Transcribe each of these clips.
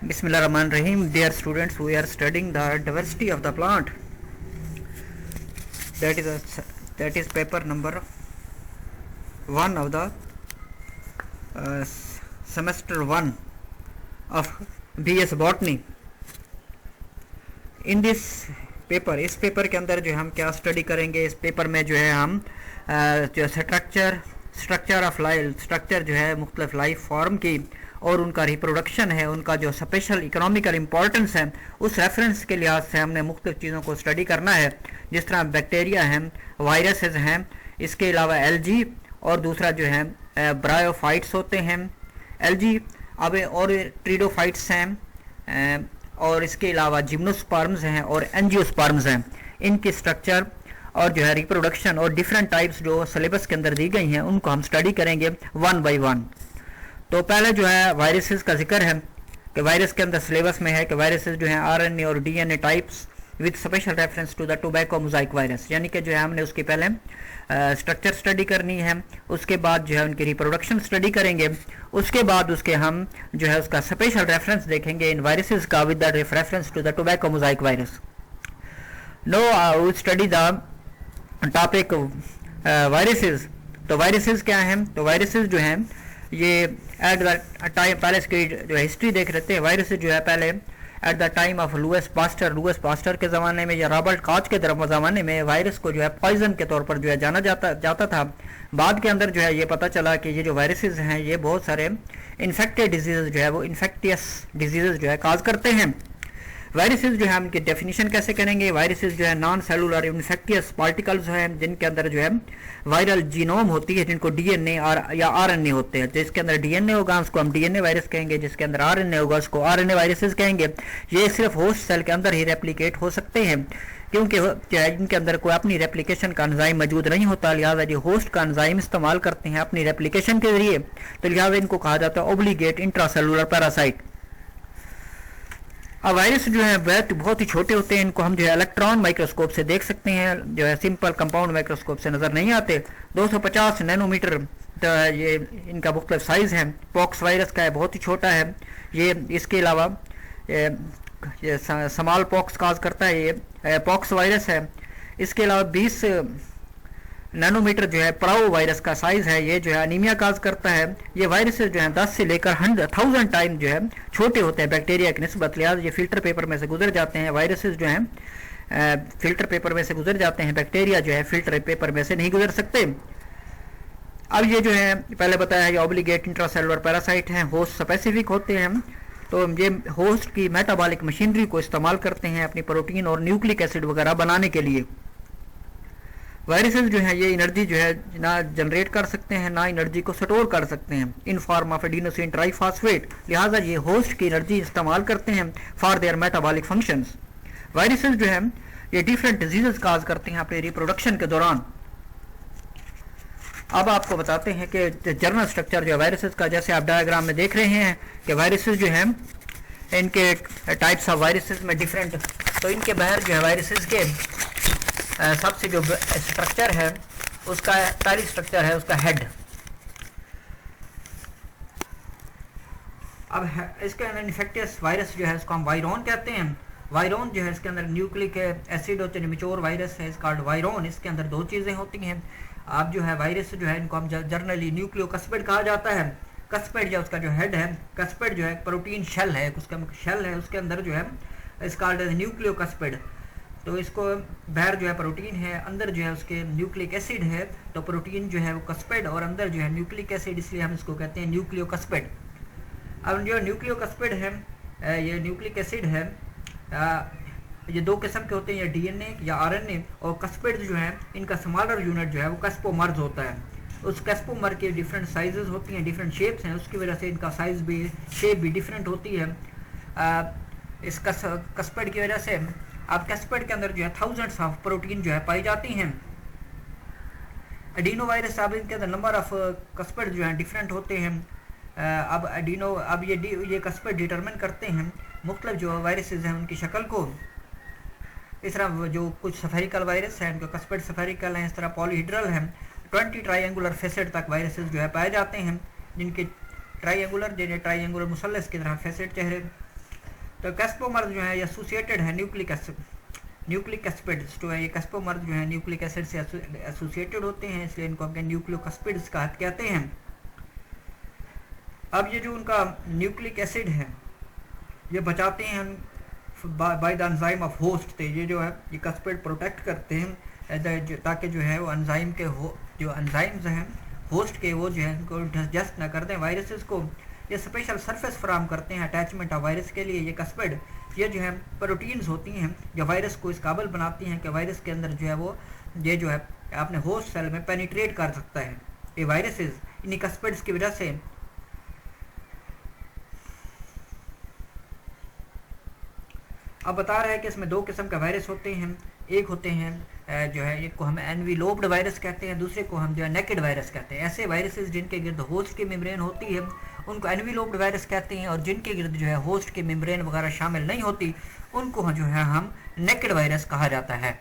Bismillahirrahmanirrahim. Dear students, we are studying the diversity of the plant. That is paper number 1 of the semester 1 of BS Botany. In this paper इस paper के अंदर जो हम क्या study करेंगे, इस paper में जो है हम जो स्ट्रक्चर ऑफ लाइफ, स्ट्रक्चर जो है मुख्तलिफ लाइफ फॉर्म की और उनका रिप्रोडक्शन है, उनका जो स्पेशल इकोनॉमिकल इम्पोर्टेंस है, उस रेफरेंस के लिहाज से हमने मुख्तलिफ चीज़ों को स्टडी करना है, जिस तरह बैक्टीरिया हैं, वायरसेस हैं, इसके अलावा एलजी और दूसरा जो है ब्रायोफाइट्स होते हैं, एलजी अब और ट्रीडोफाइट्स हैं और इसके अलावा जिम्नोस्पर्म्स हैं और एंजियोस्पर्म्स हैं। इनकी स्ट्रक्चर और जो है रिप्रोडक्शन और डिफरेंट टाइप्स जो सिलेबस के अंदर दी गई हैं उनको हम स्टडी करेंगे वन बाय वन। तो पहले जो है वायरसेस का जिक्र है कि वायरस के अंदर सिलेबस में है कि वायरसेस जो हैं आरएनए और DNA types with special reference to the tobacco mosaic virus, यानी कि जो है हमने उसकी पहले स्ट्रक्चर स्टडी करनी है, उसके बाद जो है उनकी रिप्रोडक्शन स्टडी करेंगे, उसके बाद उसके हम जो है उसका स्पेशल रेफरेंस देखेंगे इन वायरसेस का with the reference to the tobacco mosaic virus. Now we study the topic viruses. तो वायरसेस क्या हैं? तो वायरसेस जो हैं ये एट द टाइम, पहले इसकी जो हिस्ट्री देख रहे थे, वायरसेस जो है पहले at the time of Louis Pasteur के ज़माने में या रॉबर्ट कॉच के ज़माने में वायरस को जो है पॉइजन के तौर पर जो है जाना जाता था। बाद के अंदर जो है ये पता चला कि ये जो वायरसेस हैं ये बहुत सारे इन्फेक्टेड डिजीज़ जो है वो इन्फेक्टियस डिजीज़ जो है काज करते हैं। वायरसेस जो है हम इनकी डेफिनेशन कैसे करेंगे? वायरसेस जो है नॉन सेलुलर इन्फेक्टियस पार्टिकल्स हैं जिनके अंदर जो है वायरल जीनोम होती है, जिनको डीएनए या आरएनए होते हैं। जिसके अंदर डीएनए होगा उसको हम डीएनए वायरस कहेंगे, जिसके अंदर आरएनए होगा उसको आरएनए वायरसेस कहेंगे। ये सिर्फ होस्ट सेल के अंदर ही रेप्लिकेट हो सकते हैं, क्योंकि इनके अंदर कोई अपनी रेप्लिकेशन का एंजाइम मौजूद नहीं होता, लिहाजा जो होस्ट का एंजाइम इस्तेमाल करते हैं अपनी रेप्लिकेशन के जरिए, तो लिहाजा इनको कहा जाता है ओब्लिगेट इंट्रासेलुलर पैरासाइट। अब वायरस जो है बहुत ही छोटे होते हैं, इनको हम जो है इलेक्ट्रॉन माइक्रोस्कोप से देख सकते हैं, जो है सिंपल कंपाउंड माइक्रोस्कोप से नज़र नहीं आते। 250 नैनोमीटर ये इनका मुख्तलिफ साइज़ है। पॉक्स वायरस का है, बहुत ही छोटा है ये। इसके अलावा ये स्मॉल पॉक्स काज करता है, ये पॉक्स वायरस है। इसके अलावा 20 नैनोमीटर जो है प्राओ वायरस का साइज है, ये जो है अनीमिया काज करता है। ये वायरसेस जो है 10 से लेकर 100,000 टाइम जो है छोटे होते हैं बैक्टीरिया की निस्बत, लिहाजा ये फिल्टर पेपर में से गुजर जाते हैं। वायरसेस जो हैं फिल्टर पेपर में से गुजर जाते हैं, बैक्टीरिया जो है फिल्टर पेपर में से नहीं गुजर सकते। अब ये जो है पहले बताया ये ऑब्लिगेट इंट्रासेलुलर पैरासाइट हैं, होस्ट स्पेसिफिक होते हैं। तो ये होस्ट की मेटाबॉलिक मशीनरी को इस्तेमाल करते हैं अपनी प्रोटीन और न्यूक्लिक एसिड वगैरह बनाने के लिए। वायरसेस जो है ये एनर्जी जो है ना जनरेट कर सकते हैं, ना एनर्जी को स्टोर कर सकते हैं in form of adenosine triphosphate, लिहाजा ये होस्ट की एनर्जी इस्तेमाल करते हैं for their metabolic functions. Viruses जो है ये डिफरेंट डिजीजेस काज करते हैं अपने रिप्रोडक्शन के दौरान। अब आपको बताते हैं कि जर्नल स्ट्रक्चर जो है वायरसेस का, जैसे आप डायग्राम में देख रहे हैं कि वायरसेस जो हैं इनके टाइप्स ऑफ वायरसेस में डिफरेंट, तो इनके बाहर जो है वायरसेस के सबसे जो स्ट्रक्चर है उसका पहली स्ट्रक्चर है उसका हेड। अब इसके अंदर इन्फेक्टियस वायरस जो है उसको हम वायरॉन कहते हैं। वायरॉन जो है इसके अंदर न्यूक्लिक एसिड होते हैं, मेच्योर वायरस है इसका वायरॉन। इसके अंदर दो चीज़ें होती हैं। अब जो है वायरस जो है इनको हम जर्नली न्यूक्लियोकस्पिड कहा जाता है। कस्पिड जो उसका जो हेड है, कस्पिड जो है प्रोटीन शेल है, उसका शेल है, उसके अंदर जो है इसका न्यूक्लियोकस्पिड। तो इसको बाहर जो है प्रोटीन है, अंदर जो है उसके न्यूक्लिक एसिड है, तो प्रोटीन जो है वो कस्पिड और अंदर जो है न्यूक्लिक एसिड, इसलिए हम इसको कहते हैं न्यूक्लियोकस्पिड। अब जो न्यूक्लियोकस्पिड है ये न्यूक्लिक एसिड है, ये दो किस्म के होते हैं, या डीएनए या आरएनए। और कस्पिड जो है इनका स्मॉलर यूनिट जो है वो कस्पोमर्स होता है। उस कस्पोमर के डिफरेंट साइजेस होती हैं, डिफरेंट शेप्स हैं, उसकी वजह से इनका साइज भी, शेप भी डिफरेंट होती है इस कस्पिड की वजह से। अब कस्पिड के अंदर जो है थाउजेंड्स ऑफ प्रोटीन जो है पाई जाती हैं। एडिनो वायरस, अब इनके अंदर नंबर ऑफ कस्पिड जो है डिफरेंट होते हैं। अब ये कस्पिड डिटरमिन करते हैं मुख्तलिफ जो वायरसेस हैं उनकी शक्ल को। इस तरह जो कुछ सफेरिकल वायरस हैं उनके कस्पिड सफेरिकल हैं, इस तरह पॉलीहेड्रल हैं। 20 ट्रायंगुलर फेसेट तक वायरसेस जो है पाए जाते हैं, जिनके ट्रायंगुलर मुसल्लस की तरह फेसेट चेहरे तो कैस्पोमर्स जो है एसोसिएटेड है न्यूक्लिक एसिड्स जो है, ये कैस्पोमर्स जो है न्यूक्लिक एसिड से एसोसिएटेड होते हैं, इसलिए इनको हम न्यूक्लियोकैस्पिड्स कहते हैं। अब ये जो उनका न्यूक्लिक एसिड है ये बचाते हैं by the enzyme of host, तो ये जो है ये कैस्पिड प्रोटेक्ट करते हैं ताकि जो है वो एंजाइम के जो एंजाइम्स हैं होस्ट के वो जो है इनको डिजेस्ट ना कर दें वायरसेस को। ये स्पेशल सरफेस फराम करते हैं अटैचमेंट ऑफ वायरस के लिए। ये कैस्पिड ये जो है प्रोटीन्स होती हैं जो वायरस को इस काबिल बनाती हैं कि वायरस के अंदर जो है वो ये जो है अपने होस्ट सेल में पेनिट्रेट कर सकता है। ये वायरसेस इन्हीं कैस्पिड्स की वजह से अब बता रहा है कि इसमें दो किस्म के वायरस होते हैं, एक होते हैं जो है एक को हम एनवेलोप्ड वायरस कहते हैं, दूसरे को हम जो है नेकेड वायरस कहते हैं। ऐसे वायरसेस जिनके गिर्द होस्ट की मेम्ब्रेन होती है उनको एनवेलोप्ड वायरस कहते हैं, और जिनके गिर्द जो है होस्ट की मेम्ब्रेन वगैरह शामिल नहीं होती उनको जो है हम नेकेड वायरस कहा जाता है।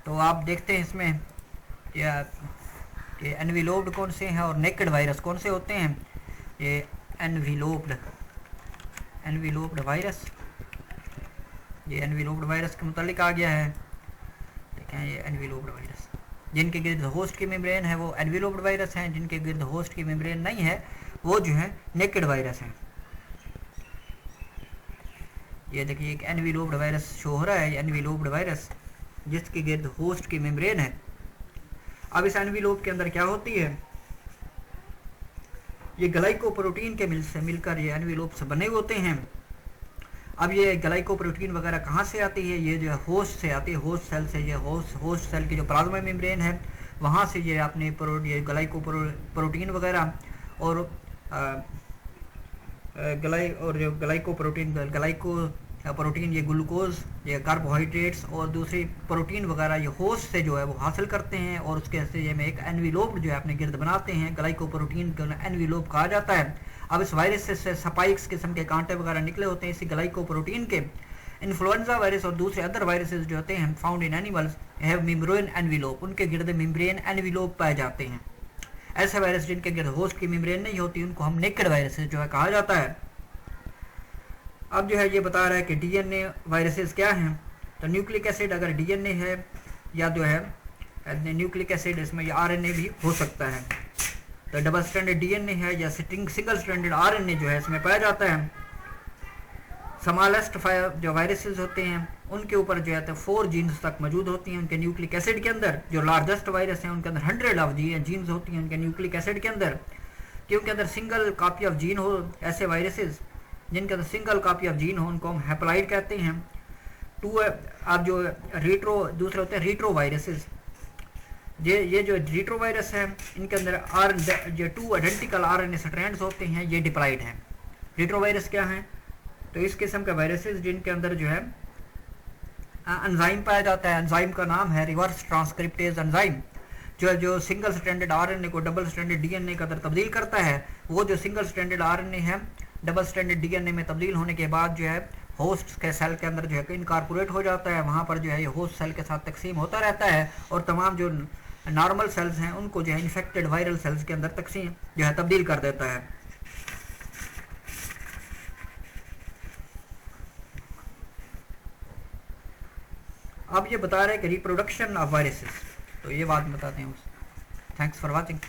तो आप देखते हैं इसमें ये एनवेलोप्ड कौन से हैं और नेकेड वायरस कौन से होते हैं। ये एनवेलोप्ड वायरस, ये एनवेलोप्ड वायरस के मुतालिक आ गया है। देखें ये एनवेलोप्ड वायरस जिनके गिर्द होस्ट की मेम्ब्रेन है वो एनवेलोप्ड वायरस हैं, जिनके गिर्द होस्ट की मेम्ब्रेन नहीं है वो जो है नेकेड वायरस हैं। ये देखिए एक एनवेलोप्ड वायरस शो हो रहा है, एनवेलोप्ड वायरस जिसके गिर्द होस्ट की मेम्ब्रेन है। अब इस एनवेलोप के अंदर क्या होती है, ये ग्लाइकोप्रोटीन के मिलकर ये एनवेलोप्स बने होते हैं। अब ये ग्लाइकोप्रोटीन वगैरह कहाँ से आती है, ये जो है होस्ट से आती है, होस्ट सेल से। ये होस्ट सेल की जो प्लाज्मा मेम्ब्रेन है वहाँ से ये अपने ये ग्लाइकोप्रोटीन वगैरह और जो ग्लाइकोप्रोटीन ये ग्लूकोज, ये कार्बोहाइड्रेट्स और दूसरी प्रोटीन वगैरह ये होस्ट से जो है वो हासिल करते हैं और उसके नतीजे में एक एनवेलोप जो है अपने गिर्द बनाते हैं। ग्लाइकोप्रोटीन का एनवेलोप कहा जाता है। अब इस वायरस से स्पाइक्स किस्म के कांटे वगैरह निकले होते हैं इसी ग्लाइकोप्रोटीन के। इन्फ्लुएंजा वायरस और दूसरे अदर वायरसेस जो होते हैं found in animals have membrane envelope, उनके गिर्द मेम्ब्रेन एनवेलोप पाए जाते हैं। ऐसे वायरस जिनके गिर्द होस्ट की मेम्ब्रेन नहीं होती उनको हम नेकेड वायरसेस जो है कहा जाता है। अब जो है ये बता रहा है कि डीएनए वायरसेस क्या हैं। तो न्यूक्लिक एसिड अगर डीएनए है या जो है न्यूक्लिक एसिड इसमें ये आरएनए भी हो सकता है। तो डबल स्ट्रैंडेड डीएनए है या सिंगल स्ट्रैंडेड आरएनए जो है इसमें पाया जाता है। स्मॉलेस्ट जो वायरसेस होते हैं उनके ऊपर जो है तो 4 जीन्स तक मौजूद होती हैं उनके न्यूक्लिक एसिड के अंदर। जो लार्जेस्ट वायरस हैं उनके अंदर 100 ऑफ जीन्स होती हैं उनके न्यूक्लिक एसिड के अंदर, क्योंकि अंदर सिंगल कॉपी ऑफ जीन हो। ऐसे वायरसेस जिनके अंदर सिंगल कॉपी ऑफ जीन हो उनको हम हैप्लॉइड कहते हैं। अब जो दूसरे होते हैं रीट्रो वायरसेस। ये जो रीट्रो वायरस है इनके अंदर जो 2 आइडेंटिकल आरएनए स्ट्रैंड्स होते हैं, ये डिप्लॉइड हैं। रीट्रो वायरस क्या हैं, तो इस किस्म के वायरसेस जिनके अंदर जो है एंजाइम पाया जाता है। एंजाइम का नाम है रिवर्स ट्रांसक्रिप्टेज एंजाइम, जो सिंगल स्ट्रैंडेड आरएनए को डबल स्ट्रैंडेड डीएनए का अंदर तब्दील करता है। वो जो सिंगल स्ट्रैंडेड आरएनए है डबल स्ट्रैंडेड डीएनए में तब्दील होने के बाद जो है होस्ट के सेल के अंदर जो है इनकॉर्पोरेट हो जाता है। वहाँ पर जो है ये होस्ट सेल के साथ तकसीम होता रहता है और तमाम जो नॉर्मल सेल्स हैं उनको जो है इन्फेक्टेड वायरल सेल्स के अंदर तकसीम जो है तब्दील कर देता है। अब ये बता रहे हैं कि रिप्रोडक्शन ऑफ वायरसेस, तो ये बात बताते हैं। Thanks for watching.